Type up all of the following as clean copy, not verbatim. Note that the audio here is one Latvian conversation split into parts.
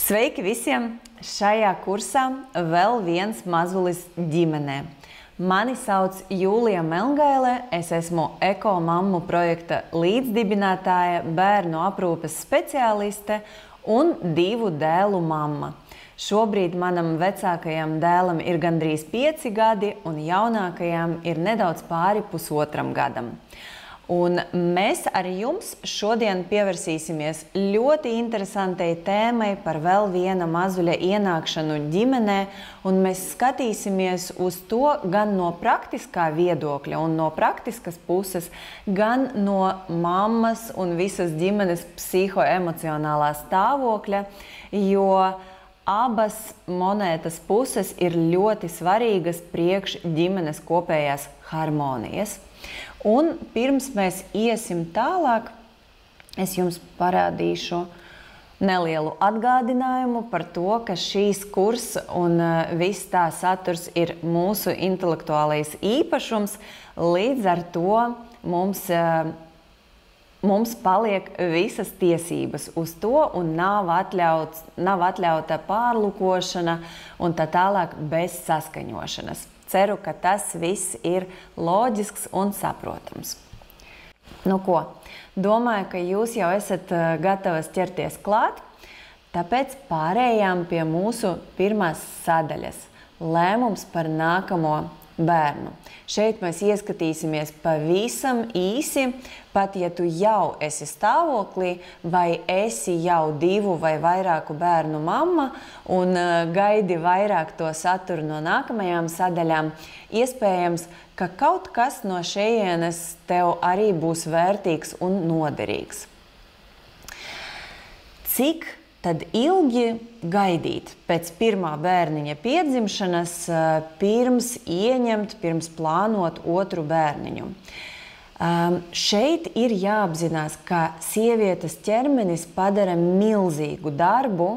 Sveiki visiem! Šajā kursā vēl viens mazulis ģimenē. Mani sauc Jūlija Melngaile, es esmu Eko-mammu projekta līdzdibinātāja, bērnu aprūpes speciāliste un 2 dēlu mamma. Šobrīd manam vecākajam dēlam ir gandrīz 5 gadi un jaunākajam ir nedaudz pāri 1,5 gadam. Un mēs ar jums šodien pievērsīsimies ļoti interesantai tēmai par vēl viena mazuļa ienākšanu ģimenē, un mēs skatīsimies uz to gan no praktiskā viedokļa un no praktiskas puses, gan no mammas un visas ģimenes psihoemocionālā stāvokļa, jo abas monētas puses ir ļoti svarīgas priekš ģimenes kopējās harmonijas. Un pirms mēs iesim tālāk, es jums parādīšu nelielu atgādinājumu par to, ka šīs kurs un viss tā saturs ir mūsu intelektuālais īpašums, līdz ar to mums paliek visas tiesības uz to un nav atļauta pārlukošana un tā tālāk bez saskaņošanas. Ceru, ka tas viss ir loģisks un saprotams. Nu ko, domāju, ka jūs jau esat gatavas ķerties klāt, tāpēc pārējām pie mūsu pirmās sadaļas – lēmums par nākamo bērnu. Šeit mēs ieskatīsimies pavisam īsi, pat ja tu jau esi stāvoklī vai esi jau 2 vai vairāku bērnu mamma un gaidi vairāk to saturu no nākamajām sadaļām, iespējams, ka kaut kas no šejienes tev arī būs vērtīgs un noderīgs. Cik tad ilgi gaidīt pēc pirmā bērniņa piedzimšanas, pirms plānot otru bērniņu? Šeit ir jāapzinās, ka sievietes ķermenis padara milzīgu darbu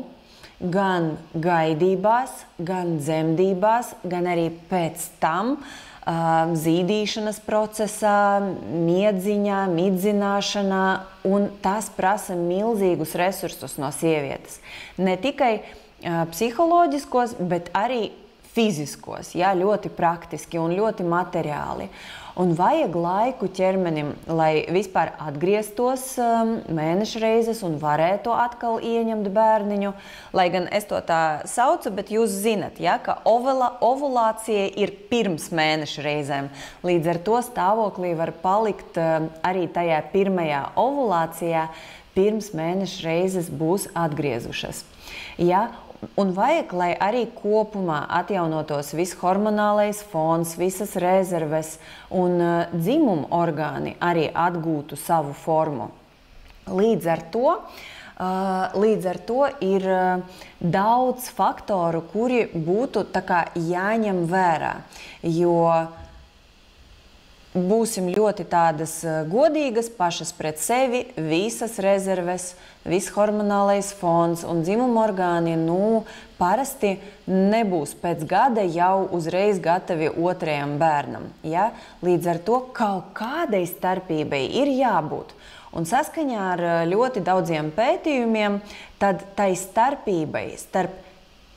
gan gaidībās, gan dzemdībās, gan arī pēc tam zīdīšanas procesā, miedziņā, midzināšanā, un tas prasa milzīgus resursus no sievietes. Ne tikai psiholoģiskos, bet arī fiziskos, ļoti praktiski un ļoti materiāli. Un vajag laiku ķermenim, lai vispār atgrieztos mēneša reizes un varētu atkal ieņemt bērniņu. Lai gan es to tā saucu, bet jūs zinat, ka ovulācija ir pirms mēneša reizēm. Līdz ar to stāvoklī var palikt arī tajā pirmajā ovulācijā, pirms mēneša reizes būs atgriezušas. Un vajag, lai arī kopumā atjaunotos viss hormonālais fons, visas rezerves un dzimuma orgāni arī atgūtu savu formu. Līdz ar to ir daudz faktoru, kuri būtu jāņem vērā, jo būsim ļoti tādas godīgas pašas pret sevi, visas rezerves, viss hormonālais fons un dzimuma orgāni, parasti nebūs pēc gada jau uzreiz gatavi otrajam bērnam. Līdz ar to kaut kādai starpībai ir jābūt. Un saskaņā ar ļoti daudziem pētījumiem, tad tai starpībai starp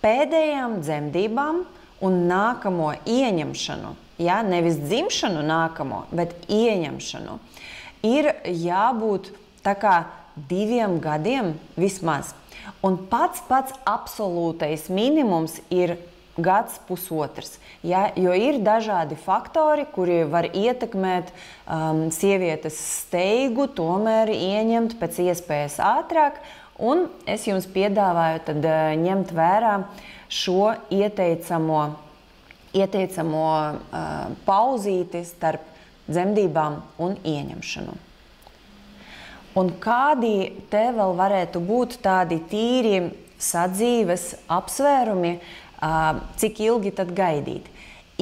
pēdējām dzemdībām un nākamo ieņemšanu, nevis dzimšanu nākamo, bet ieņemšanu, ir jābūt 2 gadiem vismaz. Un pats absolūtais minimums ir 1,5 gads. Jo ir dažādi faktori, kuri var ietekmēt sievietes steigu, tomēr ieņemt pēc iespējas ātrāk. Un es jums piedāvāju tad ņemt vērā šo ieteicamo pauzīti starp dzemdībām un ieņemšanu. Un kādi te vēl varētu būt tādi tīri sadzīves apsvērumi, cik ilgi tad gaidīt?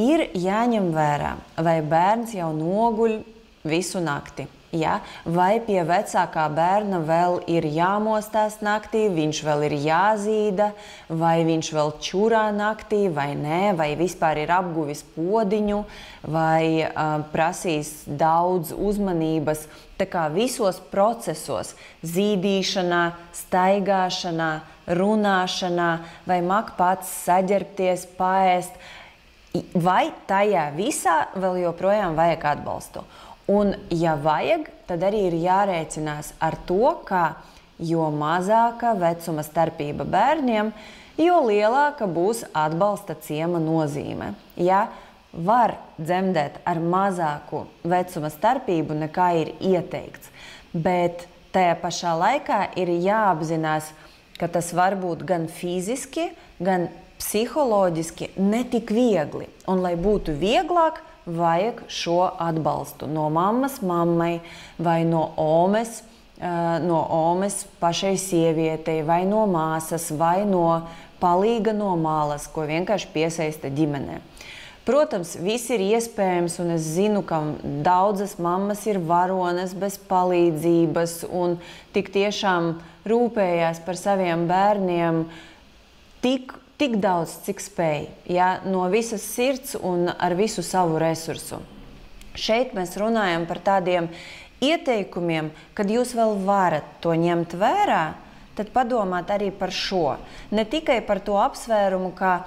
Ir jāņem vērā, vai bērns jau noguļ visu nakti. Ja? Vai pie vecākā bērna vēl ir jāmostās naktī, viņš vēl ir jāzīda, vai viņš vēl čurā naktī, vai nē, vai vispār ir apguvis podiņu, vai prasīs daudz uzmanības. Tā kā visos procesos, zīdīšanā, staigāšanā, runāšanā, vai mak pats saģerbties, paēst, vai tajā visā vēl joprojām vajag atbalstu. Un, ja vajag, tad arī ir jārēķinās ar to, ka jo mazāka vecuma starpība bērniem, jo lielāka būs atbalsta ciema nozīme. Ja var dzemdēt ar mazāku vecuma starpību, nekā ir ieteikts, bet tajā pašā laikā ir jāapzinās, ka tas var būt gan fiziski, gan psiholoģiski netik viegli. Un, lai būtu vieglāk, vajag šo atbalstu no mammas mammai vai no omes pašai sievietei vai no māsas vai no palīga no malas, ko vienkārši piesaista ģimenē. Protams, viss ir iespējams, un es zinu, ka daudzas mammas ir varonas bez palīdzības un tik tiešām rūpējās par saviem bērniem tik daudz, cik spēj, ja, no visas sirds un ar visu savu resursu. Šeit mēs runājam par tādiem ieteikumiem, kad jūs vēl varat to ņemt vērā, tad padomāt arī par šo. Ne tikai par to apsvērumu, ka,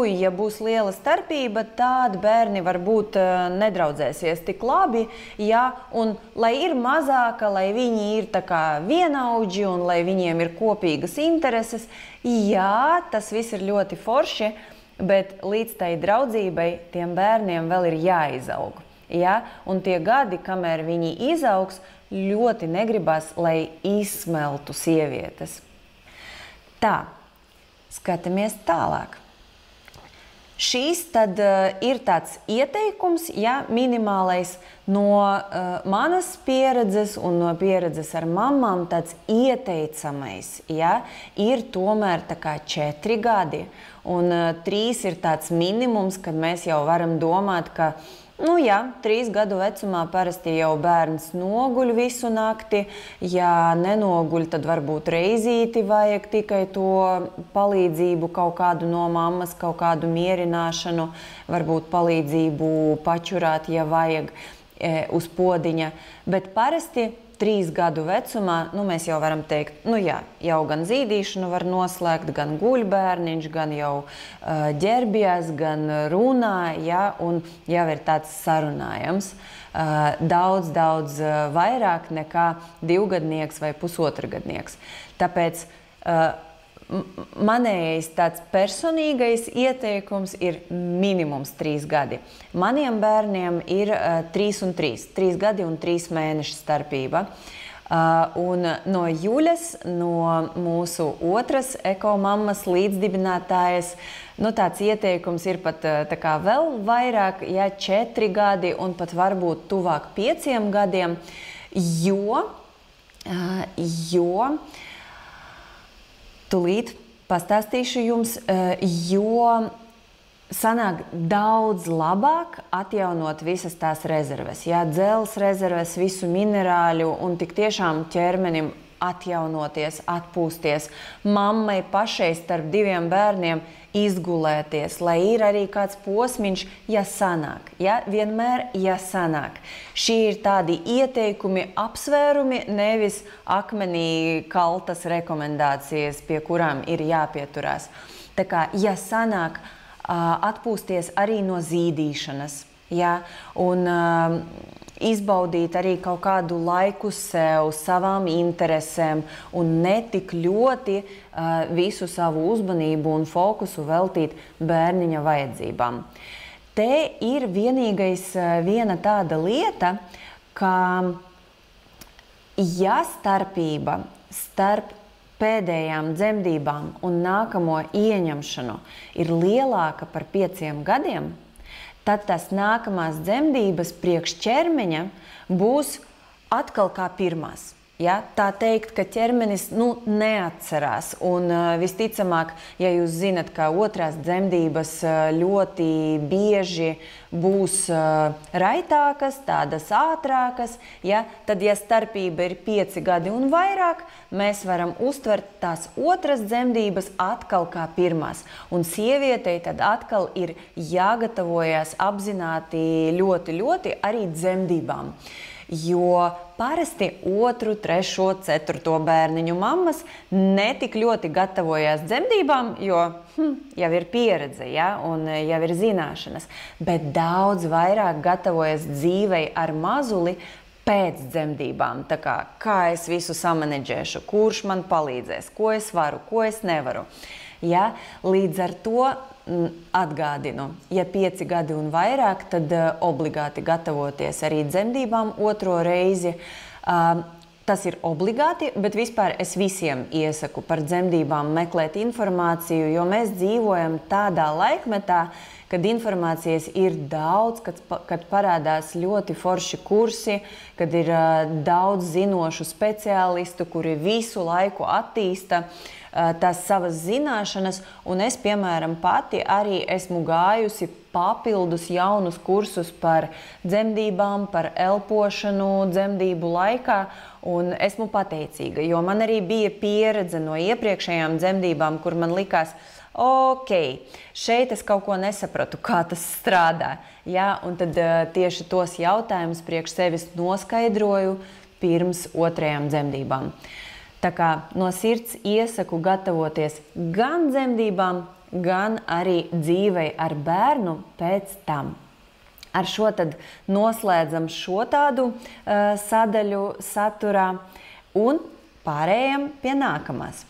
ja būs liela starpība, tad bērni varbūt nedraudzēsies tik labi, ja, un lai ir mazāka, lai viņi ir tā kā vienaudži un lai viņiem ir kopīgas intereses, jā, tas viss ir ļoti forši, bet līdz tai draudzībai tiem bērniem vēl ir jāizaug. Ja? Un tie gadi, kamēr viņi izaugs, ļoti negribas, lai izsmeltu sievietes. Tā, skatāmies tālāk. Šīs tad ir tāds ieteikums, ja, minimālais no manas pieredzes un no pieredzes ar mammām, tāds ieteicamais, ja, ir tomēr tā kā 4 gadi. Un 3 ir tāds minimums, kad mēs jau varam domāt, ka 3 gadu vecumā parasti jau bērns noguļ visu nakti. Ja nenoguļ, tad varbūt reizīti vajag tikai to palīdzību kaut kādu no mammas, kaut kādu mierināšanu, varbūt palīdzību pačurāt, ja vajag uz podiņa. Bet parasti 3 gadu vecumā, mēs jau varam teikt, jau gan zīdīšanu var noslēgt, gan guļ bērniņš, gan jau ģērbjas, gan runā, ja, un jau ir tāds sarunājams. Daudz vairāk nekā 2-gadnieks vai pusotradnieks. Tāpēc manējais tāds personīgais ieteikums ir minimums 3 gadi. Maniem bērniem ir 3 un 3, 3 gadi un 3 mēnešu starpība. Un no Juļas, no mūsu otras ekomammas līdzdibinātājas, tāds ieteikums ir pat tā kā vēl vairāk, ja 4 gadi un pat varbūt tuvāk 5 gadiem, jo tūlīt pastāstīšu jums, jo sanāk daudz labāk atjaunot visas tās rezerves. Jā, dzelzs rezerves, visu minerāļu un tik tiešām ķermenim atjaunoties, atpūsties, mammai pašai starp 2 bērniem izgulēties, lai ir arī kāds posmiņš, ja sanāk. Ja? Vienmēr, ja sanāk. Šī ir tādi ieteikumi, apsvērumi, nevis akmenī kaltas rekomendācijas, pie kurām ir jāpieturās. Tā kā, ja sanāk, atpūsties arī no zīdīšanas. Ja? Un izbaudīt arī kaut kādu laiku sev, savām interesēm un ne tik ļoti visu savu uzmanību un fokusu veltīt bērniņa vajadzībām. Te ir viena tāda lieta, ka ja starpība starp pēdējām dzemdībām un nākamo ieņemšanu ir lielāka par 5 gadiem, tad tās nākamās dzemdības priekš ķermeņa būs atkal kā pirmās. Ja, tā teikt, ka ķermenis neatcerās. Un visticamāk, ja jūs zinat, ka otrās dzemdības ļoti bieži būs raitākas, tādas ātrākas, ja, tad, ja starpība ir 5 gadi un vairāk, mēs varam uztvert tās otras dzemdības atkal kā pirmās. Un sievietei tad atkal ir jāgatavojas apzināti ļoti arī dzemdībām. Jo parasti 2., 3., 4. bērniņu mammas netik ļoti gatavojās dzemdībām, jo jau ir pieredze, ja, un jau ir zināšanas, bet daudz vairāk gatavojas dzīvei ar mazuli pēc dzemdībām. Tā kā es visu samanedžēšu, kurš man palīdzēs, ko es varu, ko es nevaru. Ja, līdz ar to atgādinu, ja 5 gadi un vairāk, tad obligāti gatavoties arī dzemdībām 2. reizi. Tas ir obligāti, bet vispār es visiem iesaku par dzemdībām meklēt informāciju, jo mēs dzīvojam tādā laikmetā, kad informācijas ir daudz, kad parādās ļoti forši kursi, kad ir daudz zinošu speciālistu, kuri visu laiku attīsta tās savas zināšanas, un es, piemēram, pati arī esmu gājusi papildus jaunus kursus par dzemdībām, par elpošanu dzemdību laikā, un esmu pateicīga, jo man arī bija pieredze no iepriekšējām dzemdībām, kur man likās, ok, šeit es kaut ko nesapratu, kā tas strādā, ja, un tad tieši tos jautājumus priekš sevis noskaidroju pirms 2. dzemdībām. Tā kā no sirds iesaku gatavoties gan dzemdībām, gan arī dzīvei ar bērnu pēc tam. Ar šo tad noslēdzam šo tādu sadaļu saturā un pārējām pie nākamās.